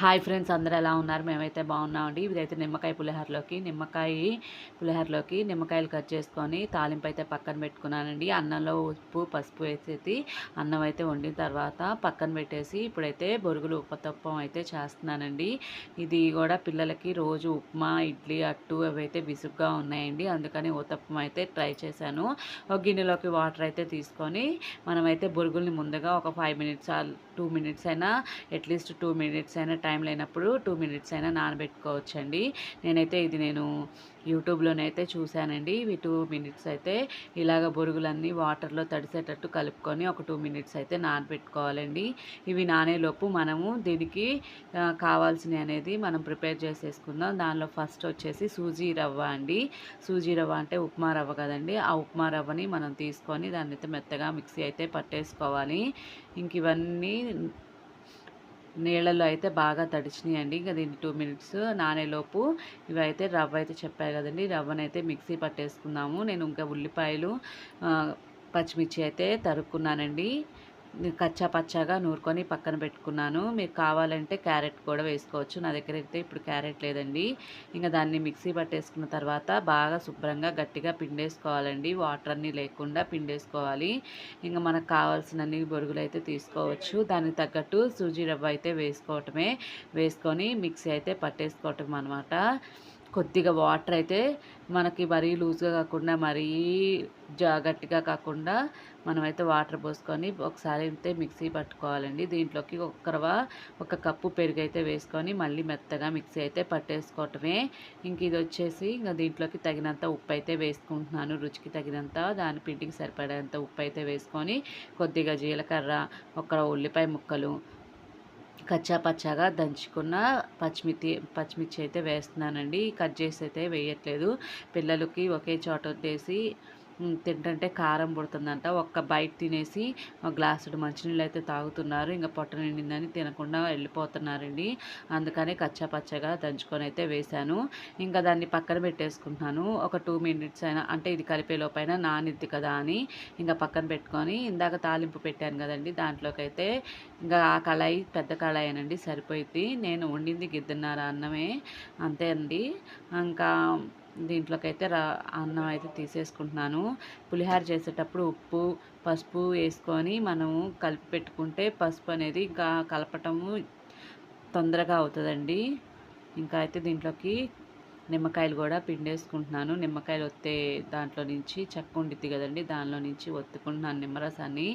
Hi friends, అందరూ ఎలా ఉన్నారు? మేమైతే బాగున్నామండి. ఇదైతే నిమ్మకాయలు నిమ్మకాయలు కట్ చేసుకొని తాలింపు అయితే పక్కన పెట్టుకున్నానండి. అన్నంలో ఉప్పు పసుపు వేసేసి అన్నం అయితే వండిన తర్వాత పక్కన పెట్టేసి ఇప్పుడైతే బొరుగులు ఉప్పతప్పం అయితే చేస్తున్నానండి. ఇది కూడా పిల్లలకి రోజు ఉప్మా ఇడ్లీ అట్టు అవైతే విసుగ్గా ఉన్నాయండి. అందుకని ఊతప్పం అయితే ట్రై చేశాను. ఒక గిన్నెలోకి వాటర్ అయితే తీసుకొని మనమైతే బొరుగుల్ని ముందుగా ఒక 5 మినిట్స్ 2 మినిట్స్ అయినా అట్లీస్ట్ 2 మినిట్స్ అయినా టైం లేనప్పుడు 2 మినిట్స్ అయినా నానబెట్టుకోవచ్చండి. నేను యూట్యూబ్‌లోనైతే చూశానండి. ఇవి 2 మినిట్స్ అయితే ఇలాగ బొరుగులన్నీ వాటర్‌లో తడిసేటట్టు కలుపుకొని ఒక 2 మినిట్స్ అయితే నానబెట్టుకోవాలండి. ఇవి నానేలోపు మనము దీనికి కావాల్సినవి అనేది మనం ప్రిపేర్ చేసేసుకుందాం. దానిలో ఫస్ట్ వచ్చేసి సూజీ రవ్వ అండి. సూజీ రవ్వ అంటే ఉప్మా రవ్వ కదండీ! ఆ ఉప్మా రవ్వని మనం తీసుకొని దాన్నైతే మెత్తగా మిక్సీ అయితే పట్టేసుకోవాలి. ఇంక ఇవన్నీ నీళ్ళల్లో అయితే బాగా తడిచినాయండి. ఇంక దీన్ని 2 మినిట్స్ నానేలోపు ఇవైతే రవ్వ అయితే చెప్పాను కదండి, రవ్వనైతే మిక్సీ పట్టేసుకుందాము. నేను ఇంకా ఉల్లిపాయలు పచ్చిమిర్చి అయితే తరుక్కున్నానండి. కచ్చా పచ్చాగా నూరుకొని పక్కన పెట్టుకున్నాను. మీకు కావాలంటే క్యారెట్ కూడా వేసుకోవచ్చు. నా దగ్గర అయితే ఇప్పుడు క్యారెట్ లేదండి. ఇంకా దాన్ని మిక్సీ పట్టేసుకున్న తర్వాత బాగా శుభ్రంగా గట్టిగా పిండేసుకోవాలండి. వాటర్ అన్నీ లేకుండా పిండేసుకోవాలి. ఇంకా మనకు కావాల్సినన్ని బొరుగులు అయితే తీసుకోవచ్చు. దానికి తగ్గట్టు సూజీ రవ్వ అయితే వేసుకొని మిక్సీ అయితే పట్టేసుకోవటం అనమాట. కొద్దిగా వాటర్ అయితే మనకి మరీ లూజ్గా కాకుండా మరీ గట్టిగా కాకుండా మనమైతే వాటర్ పోసుకొని ఒకసారి అయితే మిక్సీ పట్టుకోవాలండి. దీంట్లోకి ఒక కప్పు పెరుగు అయితే వేసుకొని మళ్ళీ మెత్తగా మిక్సీ అయితే పట్టేసుకోవటమే. ఇంక ఇది వచ్చేసి ఇంకా దీంట్లోకి తగినంత ఉప్పు అయితే వేసుకుంటున్నాను. రుచికి తగినంత దాని పిండికి సరిపడేంత ఉప్పు అయితే వేసుకొని కొద్దిగా జీలకర్ర, ఒక ఉల్లిపాయ ముక్కలు, కచ్చా పచ్చాగా దంచుకున్న పచ్చిమిర్చి అయితే వేస్తున్నానండి. కట్ చేసి అయితే వేయట్లేదు. పిల్లలకి ఒకే చోట వచ్చేసి తింటుంటే కారం పుడుతుందంట. ఒక్క బైట్ తినేసి ఒక గ్లాసుడు మంచినీళ్ళు అయితే తాగుతున్నారు. ఇంకా పొట్ట నిండిందని తినకుండా వెళ్ళిపోతున్నారండి. అందుకని కచ్చా పచ్చగా దంచుకొని అయితే వేశాను. ఇంకా దాన్ని పక్కన పెట్టేసుకుంటున్నాను. ఒక 2 మినిట్స్ అయినా, అంటే ఇది కలిపే లోపైన నానిద్ది కదా అని ఇంకా పక్కన పెట్టుకొని ఇందాక తాలింపు పెట్టాను కదండి, దాంట్లోకి అయితే ఇంకా ఆ కళాయి పెద్ద కళాయేనండి, సరిపోయిద్ది. నేను వండింది గిద్దన్నర అన్నమే, అంతే అండి. ఇంకా దీంట్లోకైతే అన్నం అయితే తీసేసుకుంటున్నాను. పులిహోర చేసేటప్పుడు ఉప్పు పసుపు వేసుకొని మనము కలిపి పెట్టుకుంటే పసుపు అనేది ఇంకా కలపటము తొందరగా అవుతుందండి. ఇంకా అయితే దీంట్లోకి నిమ్మకాయలు కూడా పిండేసుకుంటున్నాను. నిమ్మకాయలు ఒత్తే దాంట్లో నుంచి చెక్క ఉండిద్ది కదండి, దానిలో నుంచి ఒత్తుకుంటున్నాను నిమ్మరసాన్ని.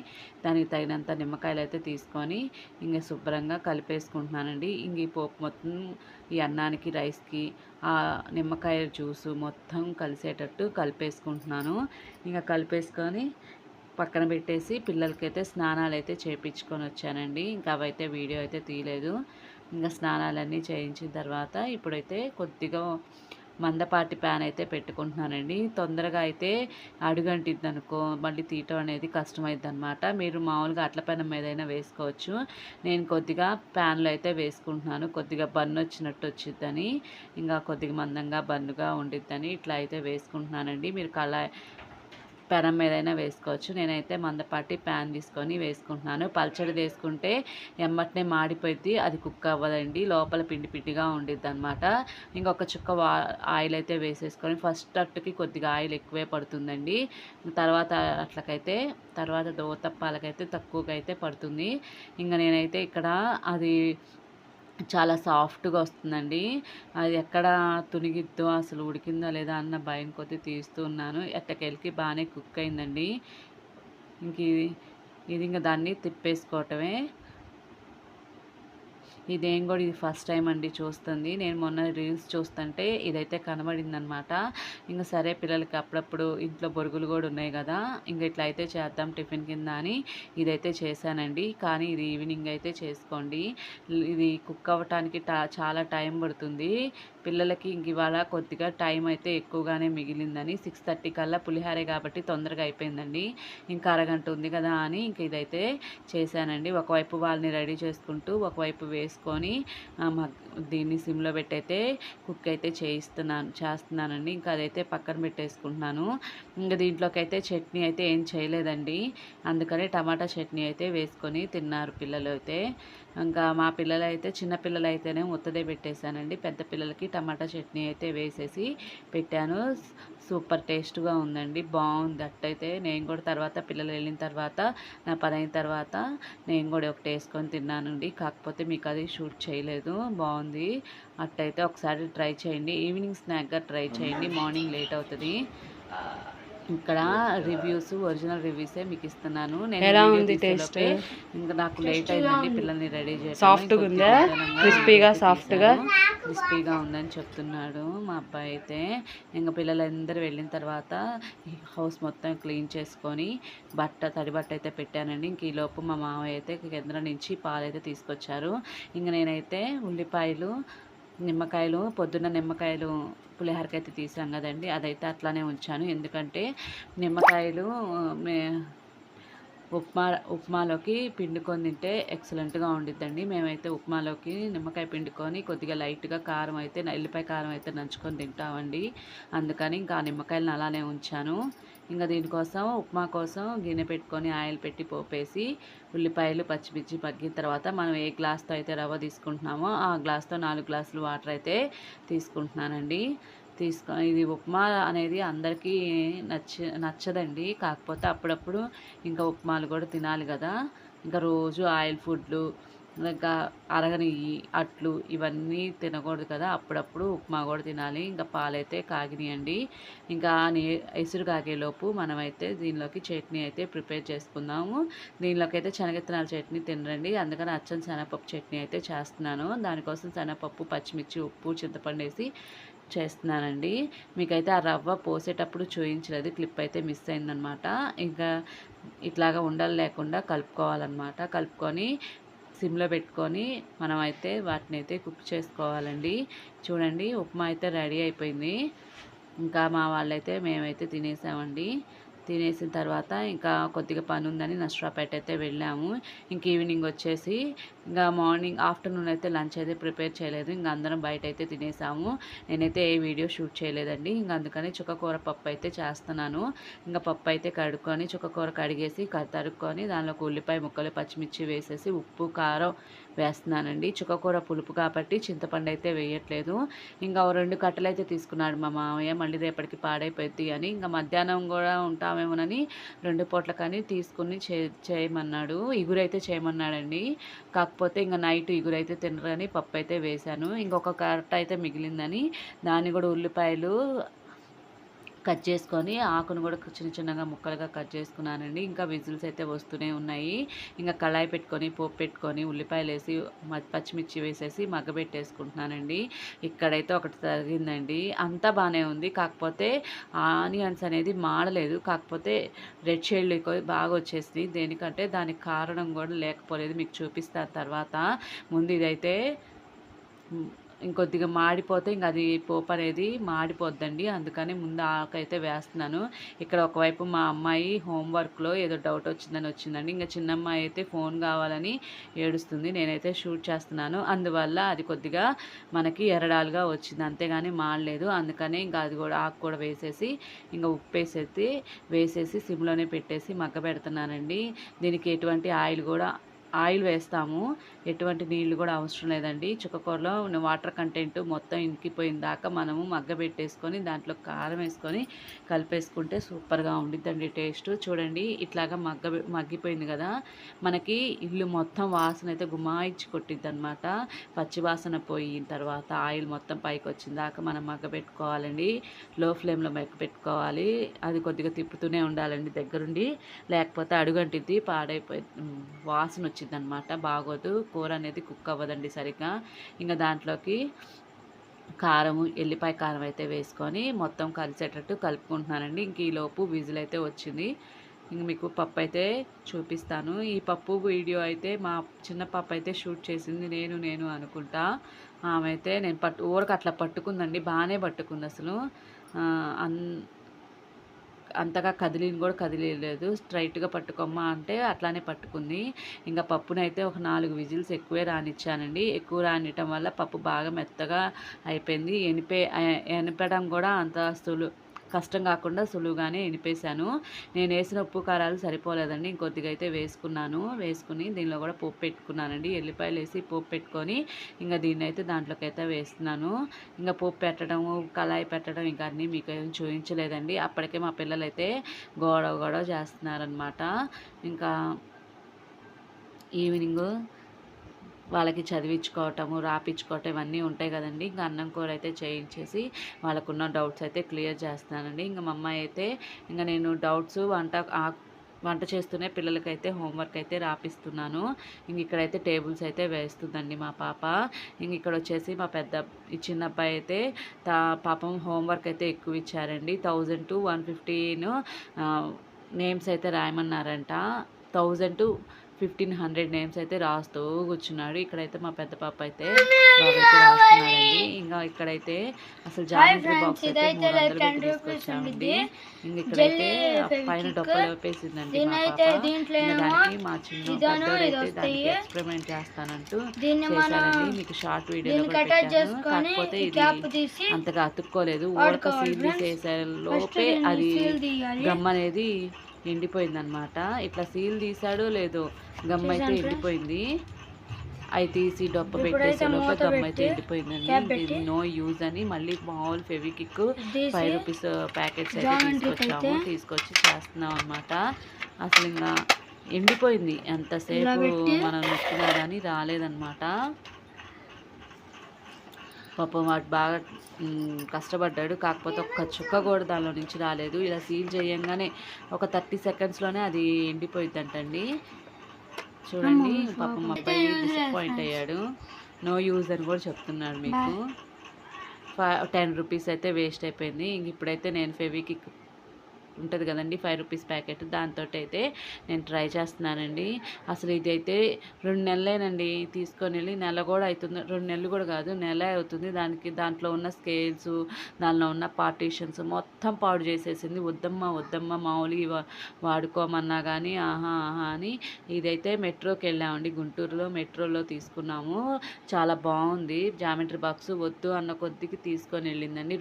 దానికి తగినంత నిమ్మకాయలు అయితే తీసుకొని ఇంక శుభ్రంగా కలిపేసుకుంటున్నానండి. ఇంక ఈ పోపు మొత్తం ఈ అన్నానికి రైస్కి ఆ నిమ్మకాయ జ్యూసు మొత్తం కలిసేటట్టు కలిపేసుకుంటున్నాను. ఇంకా కలిపేసుకొని పక్కన పెట్టేసి పిల్లలకైతే స్నానాలు అయితే చేయించుకొని వచ్చానండి. ఇంకా అవైతే వీడియో అయితే తీయలేదు. ఇంకా స్నానాలన్నీ చేయించిన తర్వాత ఇప్పుడైతే కొద్దిగా మందపాటి ప్యాన్ అయితే పెట్టుకుంటున్నానండి. తొందరగా అయితే అడుగంటిద్ది అనుకో, మళ్ళీ తీయటం అనేది కష్టమైద్ది అనమాట. మీరు మామూలుగా అట్ల పెనం మీదైనా వేసుకోవచ్చు. నేను కొద్దిగా ప్యాన్లో అయితే వేసుకుంటున్నాను. కొద్దిగా బన్ను వచ్చినట్టు వచ్చిద్దని, ఇంకా కొద్దిగా మందంగా బన్నుగా ఉండిద్దని ఇట్లా అయితే వేసుకుంటున్నానండి. మీరు పెనం మీదైనా వేసుకోవచ్చు. నేనైతే మందపాటి ప్యాన్ తీసుకొని వేసుకుంటున్నాను. పల్చడిది వేసుకుంటే ఎమ్మటనే మాడిపోయిద్ది, అది కుక్ అవ్వదండి, లోపల పిండి పిండిగా ఉండిద్ది అనమాట. ఇంకొక చుక్క ఆయిల్ అయితే వేసేసుకొని, ఫస్ట్ అట్టుకి కొద్దిగా ఆయిల్ ఎక్కువే పడుతుందండి. తర్వాత దోతప్పాలకైతే తక్కువగా అయితే పడుతుంది. ఇంకా నేనైతే ఇక్కడ అది చాలా సాఫ్ట్‌గా వస్తుందండి. అది ఎక్కడ తునిగిద్దో, అసలు ఉడికిందా లేదా అన్న భయం కొద్దీ తీస్తూ ఉన్నాను. ఎట్టకేలకి బాగానే కుక్ అయిందండి. ఇంక ఇది ఇంక దాన్ని తిప్పేసుకోవటమే. ఇది ఫస్ట్ టైం అండి చూస్తుంది. నేను మొన్న రీల్స్ చూస్తుంటే ఇదైతే కనబడిందనమాట. ఇంక సరే పిల్లలకి అప్పుడప్పుడు ఇంట్లో బొరుగులు కూడా ఉన్నాయి కదా, ఇంక ఇట్లా అయితే చేద్దాం టిఫిన్ కింద అని ఇదైతే చేశానండి. కానీ ఇది ఈవినింగ్ అయితే చేసుకోండి. ఇది కుక్ అవ్వటానికి చాలా టైం పడుతుంది. పిల్లలకి ఇంక ఇవాళ కొద్దిగా టైం అయితే ఎక్కువగానే మిగిలిందని 6:30 కల్లా పులిహారే కాబట్టి తొందరగా అయిపోయిందండి. ఇంకా అరగంట ఉంది కదా అని ఇంక ఇదైతే చేశానండి. ఒకవైపు వాళ్ళని రెడీ చేసుకుంటూ ఒకవైపు వేసుకొని దీన్ని సిమ్లో పెట్టయితే కుక్ అయితే చేస్తున్నానండి. ఇంకా అదైతే పక్కన పెట్టేసుకుంటున్నాను. ఇంకా దీంట్లోకి అయితే చట్నీ అయితే ఏం చేయలేదండి. అందుకని టమాటా చట్నీ అయితే వేసుకొని తిన్నారు పిల్లలు అయితే. ఇంకా మా పిల్లలైతే చిన్న పిల్లలైతేనే ఉత్తదే పెట్టేశానండి. పెద్ద పిల్లలకి టమాటా చట్నీ అయితే వేసేసి పెట్టాను. సూపర్ టేస్ట్‌గా ఉందండి. బావుంది అట్టయితే. నేను కూడా తర్వాత పిల్లలు వెళ్ళిన తర్వాత నా పనయిన తర్వాత నేను కూడా ఒకటేసుకొని తిన్నానండి. కాకపోతే మీకు అది షూట్ చేయలేదు. బావుంది. అట్టయితే ఒకసారి ట్రై చేయండి. ఈవినింగ్ స్నాక్‌గా ట్రై చేయండి. మార్నింగ్ లేట్ అవుతది. ఇక్కడ ఒరిజినల్ రివ్యూసే మీకు ఇస్తున్నాను. నేను ఎలా వీడియో ఉంది టేస్ట్? తీసేలోపే ఇంకా నాకు లేట్ అయిందండి పిల్లల్ని రెడీ చేయడంలో. సాఫ్ట్‌గా ఉందా? క్రిస్పీగా సాఫ్ట్‌గా క్రిస్పీగా ఉందని చెప్తున్నాడు మా అబ్బాయి అయితే. ఇంక పిల్లలందరూ వెళ్ళిన తర్వాత ఈ హౌస్ మొత్తం క్లీన్ చేసుకొని తడి బట్ట అయితే పెట్టానండి. ఇంక ఈలోపు మా మామయ్య అయితే కేంద్రం నుంచి పాలైతే తీసుకొచ్చారు. ఇంక నేనైతే ఉల్లిపాయలు, నిమ్మకాయలు పొద్దున్న నిమ్మకాయలు పులిహోరకైతే తీసాం కదండి, అదైతే అట్లానే ఉంచాను. ఎందుకంటే నిమ్మకాయలు మే ఉప్మాలోకి పిండుకొని తింటే ఎక్సలెంట్గా ఉండిద్దండి. మేమైతే ఉప్మాలోకి నిమ్మకాయ పిండుకొని కొద్దిగా లైట్గా కారం అయితే ఎల్లిపాయ కారం అయితే నంచుకొని తింటామండి. అందుకని ఇంకా ఆ నిమ్మకాయలను అలానే ఉంచాను. ఇంకా దీనికోసం ఉప్మా కోసం గిన్నె పెట్టుకొని ఆయిల్ పెట్టి పోపేసి ఉల్లిపాయలు పచ్చిమిర్చి మగ్గిన తర్వాత మనం ఏ గ్లాస్తో అయితే రవ్వ తీసుకుంటున్నామో ఆ గ్లాస్తో 4 గ్లాసులు వాటర్ అయితే తీసుకుంటున్నానండి. ఇది ఉప్మా అనేది అందరికీ నచ్చదండి. కాకపోతే అప్పుడప్పుడు ఇంకా ఉప్మాలు కూడా తినాలి కదా. ఇంకా రోజు ఆయిల్ ఫుడ్లు ఇంకా అరగనియ్యి అట్లు ఇవన్నీ తినకూడదు కదా. అప్పుడప్పుడు ఉప్మా కూడా తినాలి. ఇంకా పాలైతే కాగినాయండి. ఇంకా ఎసురు కాగేలోపు మనమైతే దీనిలోకి చట్నీ అయితే ప్రిపేర్ చేసుకుందాము. దీనిలోకి అయితే శనగిత్తనాల చట్నీ తినరండి. అందుకని అచ్చం శనగపప్పు చట్నీ అయితే చేస్తున్నాను. దానికోసం శనగపప్పు, పచ్చిమిర్చి, ఉప్పు, చింతపండు వేసి చేస్తున్నానండి. మీకైతే ఆ రవ్వ పోసేటప్పుడు చూయించలేదు, క్లిప్ అయితే మిస్ అయిందనమాట. ఇంకా ఇట్లాగా ఉండలు లేకుండా కలుపుకోవాలన్నమాట. కలుపుకొని సిమ్లో పెట్టుకొని మనమైతే వాటిని అయితే కుక్ చేసుకోవాలండి. చూడండి ఉప్మా అయితే రెడీ అయిపోయింది. ఇంకా మా వాళ్ళైతే మేమైతే తినేసామండి. తినేసిన తర్వాత ఇంకా కొద్దిగా పని ఉందని నర్సరావుపేట అయితే వెళ్ళాము. ఇంక ఈవినింగ్ వచ్చేసి ఇంకా ఆఫ్టర్నూన్ అయితే లంచ్ అయితే ప్రిపేర్ చేయలేదు. ఇంకా అందరం బయట అయితే తినేసాము. నేనైతే ఏ వీడియో షూట్ చేయలేదండి. ఇంకా అందుకని చుక్కకూర పప్పు అయితే చేస్తున్నాను. ఇంకా పప్పు అయితే కడుక్కొని చుక్కకూర కడిగేసి తరుక్కొని దానిలోకి ఉల్లిపాయ ముక్కలు, పచ్చిమిర్చి వేసేసి ఉప్పు, కారం వేస్తున్నానండి. చుక్కకూర పులుపు కాబట్టి చింతపండు అయితే వేయట్లేదు. ఇంకా 2 కట్టలు అయితే తీసుకున్నాడు మా మామయ్య. మళ్ళీ రేపటికి పాడైపోద్ది అని ఇంకా మధ్యాహ్నం కూడా ఉంటామేమోనని 2 పూట్లకని తీసుకుని చేయమన్నాడు. ఇగురైతే చేయమన్నాడండి. కాకపోతే ఇంకా నైట్ ఇగురైతే తినరని పప్పు అయితే వేశాను. ఇంకొక కట్ట అయితే మిగిలిందని దాన్ని కూడా ఉల్లిపాయలు కట్ చేసుకొని ఆకును కూడా చిన్న చిన్నగా ముక్కలుగా కట్ చేసుకున్నానండి. ఇంకా విజిల్స్ అయితే వస్తూనే ఉన్నాయి. ఇంకా కళాయి పెట్టుకొని పోపు పెట్టుకొని ఉల్లిపాయలు వేసి పచ్చిమిర్చి వేసేసి మగ్గబెట్టేసుకుంటున్నానండి. ఇక్కడైతే ఒకటి తగిలిందండి. అంతా బాగానే ఉంది. కాకపోతే ఆనియన్స్ అనేది మాడలేదు. కాకపోతే రెడ్ షేడ్ బాగా వచ్చేసింది. దేనికంటే దానికి కారణం కూడా లేకపోలేదు. మీకు చూపిస్తాను తర్వాత. ముందు ఇదైతే ఇంకొద్దిగా మాడిపోతే ఇంక అది పోపు అనేది మాడిపోద్దండి. అందుకని ముందు ఆకైతే వేస్తున్నాను. ఇక్కడ ఒకవైపు మా అమ్మాయి హోంవర్క్లో ఏదో డౌట్ వచ్చిందండి. ఇంకా చిన్నమ్మాయి అయితే ఫోన్ కావాలని ఏడుస్తుంది. నేనైతే షూట్ చేస్తున్నాను. అందువల్ల అది కొద్దిగా మనకి ఎరడాలుగా వచ్చింది. అంతేగాని మాడలేదు. అందుకని ఇంకా అది కూడా ఆకు కూడా వేసేసి ఇంకా ఉప్పు వేసేసి సిమ్లోనే పెట్టేసి మగ్గ పెడుతున్నానండి. దీనికి ఎటువంటి ఆయిల్ వేస్తాము. ఎటువంటి నీళ్లు కూడా అవసరం లేదండి. చుక్కకూరలో వాటర్ కంటెంట్ మొత్తం ఇంకిపోయిన దాకా మనము మగ్గబెట్టేసుకొని దాంట్లో కారం వేసుకొని కలిపేసుకుంటే సూపర్గా ఉండిద్దండి టేస్ట్. చూడండి ఇట్లాగా మగ్గిపోయింది కదా. మనకి ఇల్లు మొత్తం వాసన అయితే గుమాయించి కొట్టిద్ది అనమాట. పచ్చి వాసన పోయిన తర్వాత ఆయిల్ మొత్తం పైకి వచ్చిన దాకా మనం మగ్గబెట్టుకోవాలండి. లో ఫ్లేమ్లో మగ్గబెట్టుకోవాలి. అది కొద్దిగా తిప్పుతూనే ఉండాలండి దగ్గరుండి. లేకపోతే అడుగంటిద్ది, పాడైపోయి వాసన వచ్చింది అనమాట. బాగోదు. కూర అనేది కుక్ అవ్వదండి సరిగ్గా. ఇంకా దాంట్లోకి ఎల్లిపాయ కారం అయితే వేసుకొని మొత్తం కలిసేటట్టు కలుపుకుంటున్నానండి. ఇంక ఈలోపు విజిల్ అయితే వచ్చింది. ఇంక మీకు పప్పు అయితే చూపిస్తాను. ఈ పప్పు వీడియో అయితే మా చిన్న పాప అయితే షూట్ చేసింది. నేను అనుకుంటా. ఆమె అయితే ఊరకు అట్లా పట్టుకుందండి. బాగానే పట్టుకుంది అసలు. అంతగా కదిలేదు. స్ట్రైట్గా పట్టుకోమ్మా అంటే అట్లానే పట్టుకుంది. ఇంకా పప్పునైతే ఒక 4 విజిల్స్ ఎక్కువే రానిచ్చానండి. ఎక్కువ రానియటం వల్ల పప్పు బాగా మెత్తగా అయిపోయింది. ఎనిపడం కూడా అంత కష్టం కాకుండా సులువుగానే ఎనిపేశాను. నేను వేసిన ఉప్పు కారాలు సరిపోలేదండి, ఇంకొద్దిగా అయితే వేసుకుని దీనిలో కూడా పోపు పెట్టుకున్నానండి. ఎల్లిపాయలు వేసి పోపు పెట్టుకొని ఇంకా దీన్ని అయితే దాంట్లోకి అయితే వేస్తున్నాను. ఇంకా పోపు పెట్టడము, కళాయి పెట్టడం ఇంకా అన్నీ మీకు ఏం చూపించలేదండి. అప్పటికే మా పిల్లలు అయితే గొడవ చేస్తున్నారనమాట. ఇంకా ఈవినింగ్ వాళ్ళకి చదివించుకోవటము, రాపించుకోవటం ఇవన్నీ ఉంటాయి కదండి. ఇంకా అన్నం కూర అయితే చేయించేసి వాళ్ళకున్న డౌట్స్ అయితే క్లియర్ చేస్తున్నానండి. ఇంకా మా అమ్మాయి అయితే ఇంకా నేను డౌట్స్ వంట చేస్తూనే పిల్లలకైతే హోంవర్క్ అయితే రాపిస్తున్నాను. ఇంక ఇక్కడైతే టేబుల్స్ అయితే వేస్తుందండి మా పాప. ఇంక ఇక్కడ వచ్చేసి మా ఈ చిన్న అబ్బాయి అయితే పాపం హోంవర్క్ అయితే ఎక్కువ ఇచ్చారండి. 1000 to 115 నేమ్స్ అయితే రాయమన్నారంట. 1000 to 1500 నేమ్స్ అయితే రాస్తూ కూర్చున్నాడు. ఇక్కడైతే మా పెద్ద పాప అయితే బాగా అయితే రాస్తున్నారండి. ఇంకా ఇక్కడైతే అసలు జామెట్రీ బాక్స్ అయితే 300 పెట్టి తీసుకొచ్చామండి. ఇంక ఇక్కడైతే పైన డొప్పలు వేపేసిందండి మా పాప. దానికి మా చిన్న పెద్దోడైతే దానికి ఎక్స్పెరిమెంట్ చేస్తానంటూ చేశారండి. మీకు షార్ట్ వీడియోలో కూడా పెట్టాను. కాకపోతే ఇది అంతగా అతుక్కోలేదు. ఊరక సీల్ తీసేసే లోపే అది గమ్ అనేది ఎండిపోయిందనమాట. ఇట్లా సీల్ తీసాడో లేదో గమ్ అయితే ఎండిపోయింది. అవి తీసి డొప్ప పెట్టేసే లోపల గమ్ అయితే ఎండిపోయిందండి. ఇది నో యూజ్ అని మళ్ళీ మామూలు ఫెవికిక్ 5 రూపీస్ ప్యాకెట్స్ అయితే తీసుకొచ్చి చేస్తున్నాం అనమాట. అసలు ఇంకా ఎండిపోయింది, ఎంతసేపు మనం నొక్కినా కానీ రాలేదన్నమాట. పాపం వాడు బాగా కష్టపడ్డాడు. కాకపోతే ఒక్క చుక్క కూడా దానిలో నుంచి రాలేదు. ఇలా సీల్ చేయంగానే ఒక 30 సెకండ్స్లోనే అది ఎండిపోయిందంటండి. చూడండి, పాపం అబ్బాయి డిసప్పాయింట్ అయ్యాడు. నో యూజ్ అని కూడా చెప్తున్నాడు. మీకు 10 రూపీస్ అయితే వేస్ట్ అయిపోయింది. ఇంక ఇప్పుడైతే నేను ఫెవికిక్ ఉంటుంది కదండి 5 రూపీస్ ప్యాకెట్, దాంతో అయితే నేను ట్రై చేస్తున్నానండి. అసలు ఇదైతే 2 నెలలేనండి తీసుకొని వెళ్ళి. నెల కూడా అవుతుంది, 2 నెలలు కూడా కాదు, నెల అవుతుంది. దాంట్లో ఉన్న స్కేల్స్, దానిలో ఉన్న పార్టీషన్స్ మొత్తం పాడు చేసేసింది. వద్దమ్మా మామూలుగా వాడుకోమన్నా కానీ ఆహా అని. ఇదైతే మెట్రోకి వెళ్ళామండి, గుంటూరులో మెట్రోలో తీసుకున్నాము. చాలా బాగుంది జామెట్రీ బాక్స్. వద్దు అన్న కొద్దికి తీసుకొని వెళ్ళిందండి.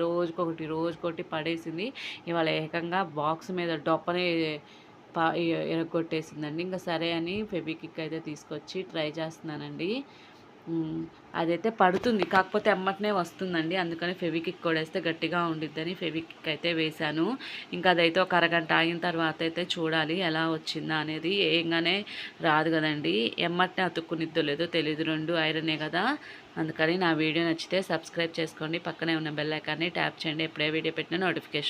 రోజుకొకటి పడేసింది. ఇవాళ ఏకంగా బాక్స్ మీద డొప్పనే ఎరగొట్టేసిందండి. ఇంకా సరే అని ఫెవికిక్ అయితే తీసుకొచ్చి ట్రై చేస్తున్నానండి. అదైతే పడుతుంది, కాకపోతే ఎమ్మటనే వస్తుందండి. అందుకని ఫెవికిక్ కూడా వేస్తే గట్టిగా ఉండిద్దని ఫెవికిక్ అయితే వేశాను. ఇంకా అదైతే ఒక అరగంట ఆగిన తర్వాత అయితే చూడాలి ఎలా వచ్చిందా అనేది. ఏంగానే రాదు కదండి, ఎమ్మటనే అతుక్కునిద్దో లేదో తెలీదు. 2 ఐరనే కదా. అందుకని నా వీడియో నచ్చితే సబ్స్క్రైబ్ చేసుకోండి. పక్కనే ఉన్న బెల్ ఐకాన్ని ట్యాప్ చేయండి. ఎప్పుడే వీడియో పెట్టిన నోటిఫికేషన్